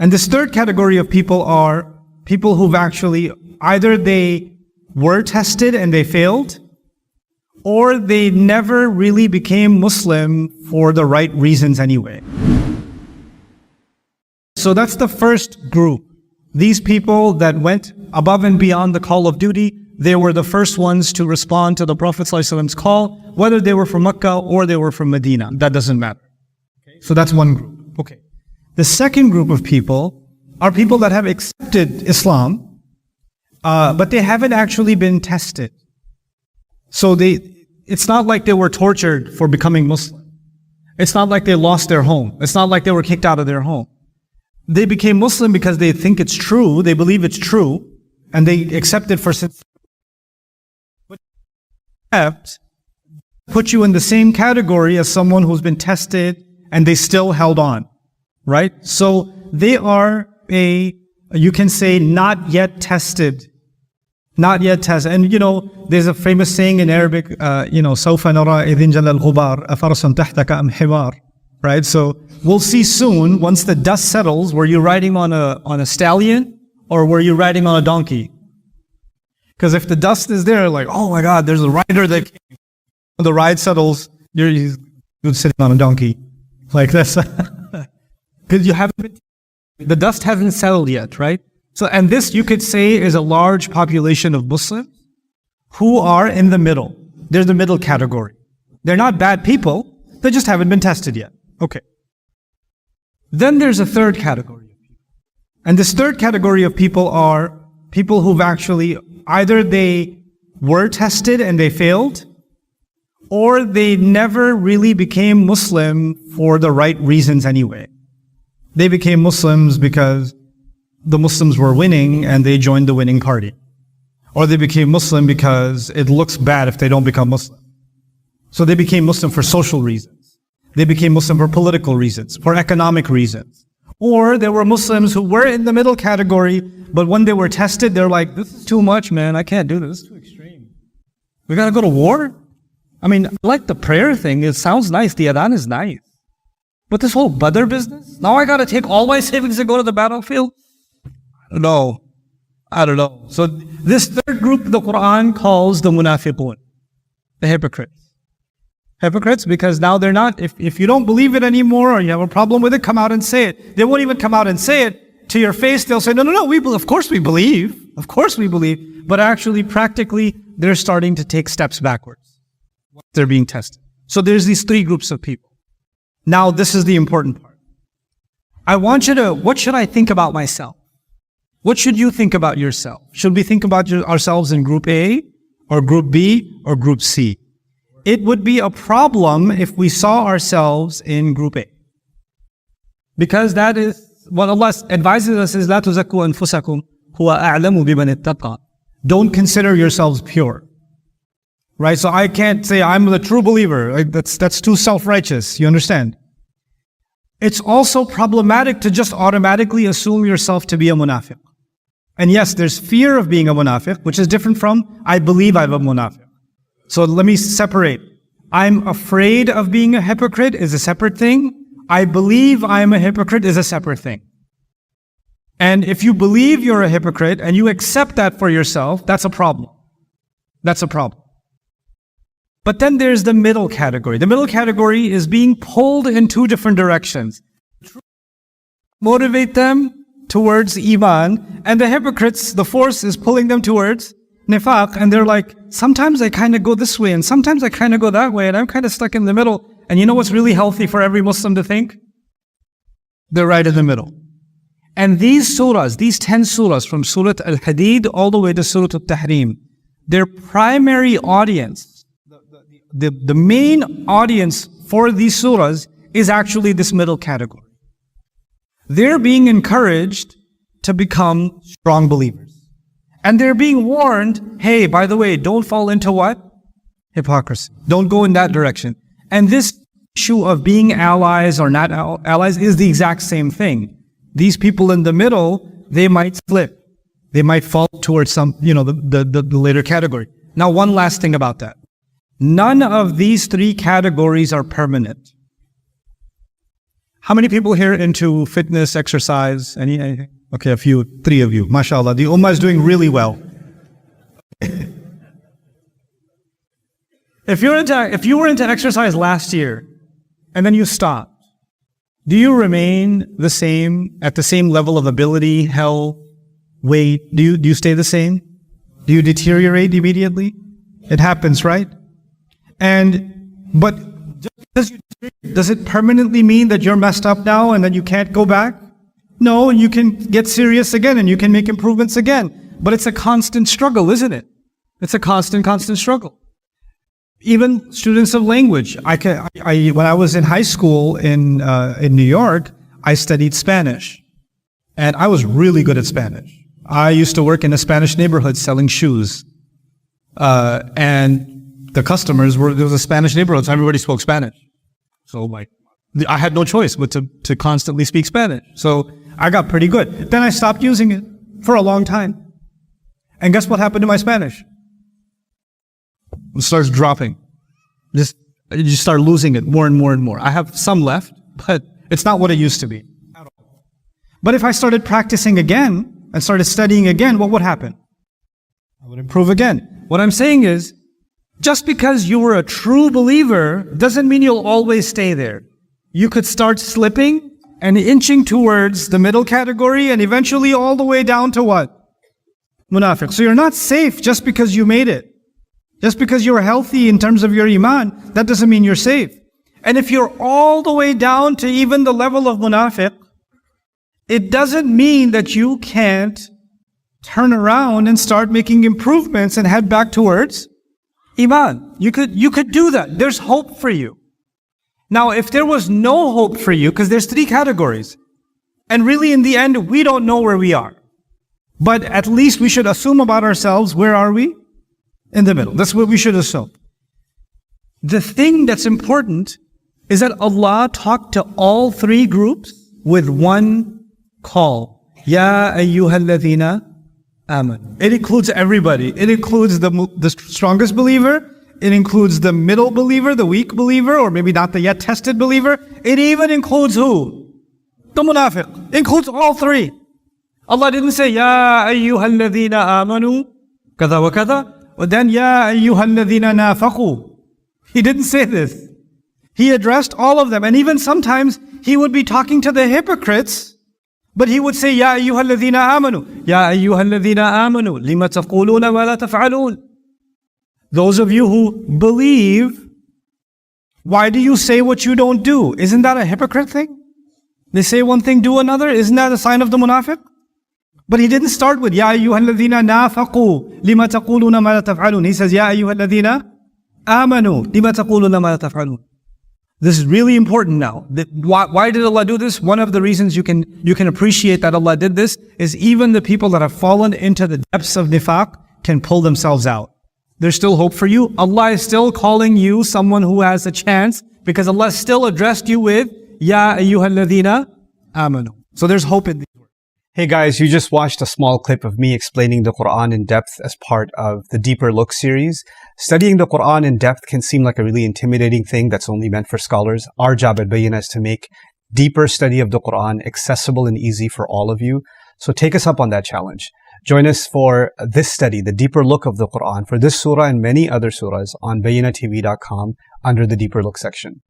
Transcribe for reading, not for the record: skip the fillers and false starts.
And this third category of people are people who've actually, either they were tested and they failed, or they never really became Muslim for the right reasons anyway. So that's the first group. These people that went above and beyond the call of duty, they were the first ones to respond to the Prophet ﷺ's call, whether they were from Mecca or they were from Medina. That doesn't matter. So that's one group. Okay. The second group of people are people that have accepted Islam, but they haven't actually been tested. So it's not like they were tortured for becoming Muslim. It's not like they lost their home. It's not like they were kicked out of their home. They became Muslim because they think it's true, they believe it's true, and they accept it for sincerity. But put you in the same category as someone who's been tested and they still held on, right? So they are you can say, not yet tested. Not yet tested. And there's a famous saying in Arabic, سوف نرى إذ انجل الغبار أفرس تحتك أم حمار. Right? So we'll see soon, once the dust settles, were you riding on a stallion or were you riding on a donkey? Because if the dust is there, like, oh my God, there's a rider that came. When the ride settles, you're sitting on a donkey. Like this. Because the dust hasn't settled yet, right? So, and this you could say is a large population of Muslims who are in the middle. They're the middle category. They're not bad people, they just haven't been tested yet. Okay. Then there's a third category of people. And this third category of people are people who've actually, either they were tested and they failed, or they never really became Muslim for the right reasons anyway. They became Muslims because the Muslims were winning and they joined the winning party. Or they became Muslim because it looks bad if they don't become Muslim. So they became Muslim for social reasons. They became Muslim for political reasons, for economic reasons. Or there were Muslims who were in the middle category, but when they were tested, they're like, this is too much, man. I can't do this. This is too extreme. We gotta go to war? I mean, I like the prayer thing. It sounds nice. The adhan is nice. But this whole Badr business? Now I gotta take all my savings and go to the battlefield? I don't know. So this third group the Quran calls the munafiqun, the hypocrites. Hypocrites, because now they're not, if you don't believe it anymore or you have a problem with it, come out and say it. They won't even come out and say it to your face. They'll say, no, of course we believe. Of course we believe. But actually, practically, they're starting to take steps backwards. They're being tested. So there's these three groups of people. Now, this is the important part. I want you to, what should I think about myself? What should you think about yourself? Should we think about ourselves in group A, or group B, or group C? It would be a problem if we saw ourselves in group A. Because that is what Allah advises us is, لا تزكوا أنفسكم هو أعلم بمن اتقى. Don't consider yourselves pure. Right? So I can't say I'm the true believer. Like that's too self-righteous. You understand? It's also problematic to just automatically assume yourself to be a munafiq. And yes, there's fear of being a munafiq, which is different from I believe I'm a munafiq. So let me separate. I'm afraid of being a hypocrite is a separate thing. I believe I'm a hypocrite is a separate thing. And if you believe you're a hypocrite and you accept that for yourself, that's a problem. That's a problem. But then there's the middle category. The middle category is being pulled in two different directions. Motivate them towards iman, and the hypocrites, the force is pulling them towards nifaq, and they're like, sometimes I kind of go this way and sometimes I kind of go that way and I'm kind of stuck in the middle. And you know what's really healthy for every Muslim to think? They're right in the middle. And these surahs, these 10 surahs from Surah Al-Hadid all the way to Surah Al-Tahrim, their primary audience, the main audience for these surahs is actually this middle category. They're being encouraged to become strong believers. And they're being warned, hey, by the way, don't fall into what? Hypocrisy. Don't go in that direction. And this issue of being allies or not allies is the exact same thing. These people in the middle, they might slip. They might fall towards some, the later category. Now, one last thing about that. None of these three categories are permanent. How many people here into fitness, exercise? Anything? Okay, a few, 3 of you. MashaAllah. The ummah is doing really well. If you were into exercise last year and then you stopped, do you remain the same, at the same level of ability, health, weight? Do you stay the same? Do you deteriorate immediately? It happens, right? But does it permanently mean that you're messed up now and then you can't go back? No, you can get serious again and you can make improvements again. But it's a constant struggle, isn't it? It's a constant struggle. Even students of language. When I was in high school in New York, I studied Spanish. And I was really good at Spanish. I used to work in a Spanish neighborhood selling shoes. And the customers there was a Spanish neighborhood, so everybody spoke Spanish. So I had no choice but to constantly speak Spanish. So I got pretty good. Then I stopped using it for a long time. And guess what happened to my Spanish? It starts dropping. You just start losing it more and more and more. I have some left, but it's not what it used to be at all. But if I started practicing again and started studying again, what would happen? I would improve again. What I'm saying is, just because you were a true believer doesn't mean you'll always stay there. You could start slipping and inching towards the middle category and eventually all the way down to what? Munafiq. So you're not safe just because you made it. Just because you're healthy in terms of your iman, that doesn't mean you're safe. And if you're all the way down to even the level of munafiq, it doesn't mean that you can't turn around and start making improvements and head back towards iman. You could do that. There's hope for you. Now, if there was no hope for you, because there's 3 categories, and really in the end, we don't know where we are. But at least we should assume about ourselves, where are we? In the middle. That's what we should assume. The thing that's important is that Allah talked to all 3 groups with one call. Ya ayyuhalladhina aman. It includes everybody. It includes the strongest believer. It includes the middle believer, the weak believer, or maybe not the yet tested believer. It even includes who? The munafiq. It includes all 3. Allah didn't say, Ya ayyuhalladhina amanu, kada wa kada. But then, Ya ayyuhalladhina nafaqu. He didn't say this. He addressed all of them. And even sometimes, he would be talking to the hypocrites, but he would say, Ya ayyuhalladhina amanu. Ya ayyuhalladhina amanu. Lima taquluna ma la taf'alun. Those of you who believe, why do you say what you don't do? Isn't that a hypocrite thing? They say one thing, do another. Isn't that a sign of the munafiq? But he didn't start with, Ya ayyuhalladhina nafaqu, lima taquluna ma la taf'alun. He says, Ya ayyuhalladhina amanu, lima taquluna ma la taf'alun. This is really important now. Why did Allah do this? One of the reasons you can appreciate that Allah did this is even the people that have fallen into the depths of nifaq can pull themselves out. There's still hope for you. Allah is still calling you someone who has a chance because Allah still addressed you with, Ya ayyuhalladhina amanu. So there's hope in these words. Hey guys, you just watched a small clip of me explaining the Quran in depth as part of the Deeper Look series. Studying the Quran in depth can seem like a really intimidating thing that's only meant for scholars. Our job at Bayyinah is to make deeper study of the Quran accessible and easy for all of you. So take us up on that challenge. Join us for this study, the Deeper Look of the Quran, for this surah and many other surahs on BayyinahTV.com under the Deeper Look section.